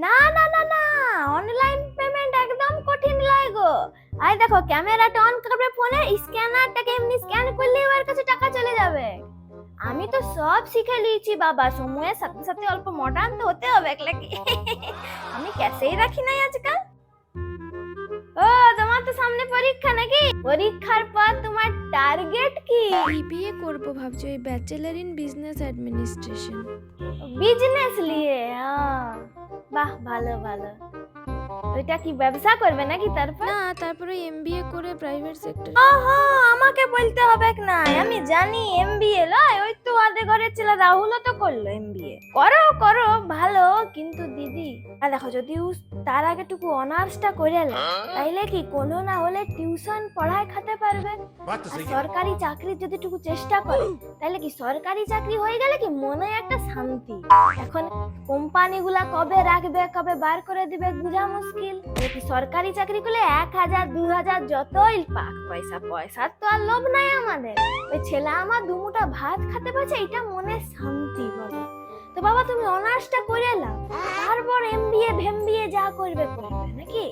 না না না না, অনলাইন পেমেন্ট একদম কঠিন লাগো। আই দেখো, ক্যামেরাটা অন করবে ফোনে, স্ক্যানারটাকে এমনি স্ক্যান করলেই ওর কাছে টাকা চলে যাবে। আমি তো সব শিখে নিয়েছি বাবা, সময়ের সাথে সাথে অল্প মডার্ন তো হতে হবে নাকি। আমি ক্যাশেই রাখি নাই আজকাল। ও, তোমার তো সামনে পরীক্ষা নাকি? পরীক্ষার পর তোমার টার্গেট কি? বিবিএ করব ভাবছি, ওই bachelor in business administration. Business নিয়ে? বাহ, ভালো ভালো। ওইটা কি ব্যবসা করবে নাকি তারপর? না, তারপরে এমবিএ করে প্রাইভেট সেক্টর। ওহো, আমাকে বলতে হবে না, আমি জানি এমবিএ লয়। ওই তো ওদের ঘরের ছেলে রাহুলও তো করলো এমবিএ। করো করো, ভালো। কিন্তু দিদি, দেখো, যদি তার আগে টুকু অনার্সটা করে নেয়, তাইলে কি কোনো না হলে টিউশন পড়ায় খেতে পারবে। আর সরকারি চাকরির যদি টুকু চেষ্টা করে, তাহলে কি সরকারি চাকরি হয়ে গেলে কি মনে একটা শান্তি। এখন কোম্পানি গুলা কবে রাখবে, কবে বার করে দিবে বুঝা মুশকিল। কি সরকারি চাকরি করলে 1000 2000 যতই পাক পয়সা, পয়সার তো আর লোভ নাই আমাদের। ওই ছেলে আমার দুমুটা ভাত খেতে পারছে, এটা মনে শান্তি বলো। তো বাবা, তুমি অনার্সটা করে নাও, তারপর এমবিএ ভেমবিএ যা করবে করবে নাকি?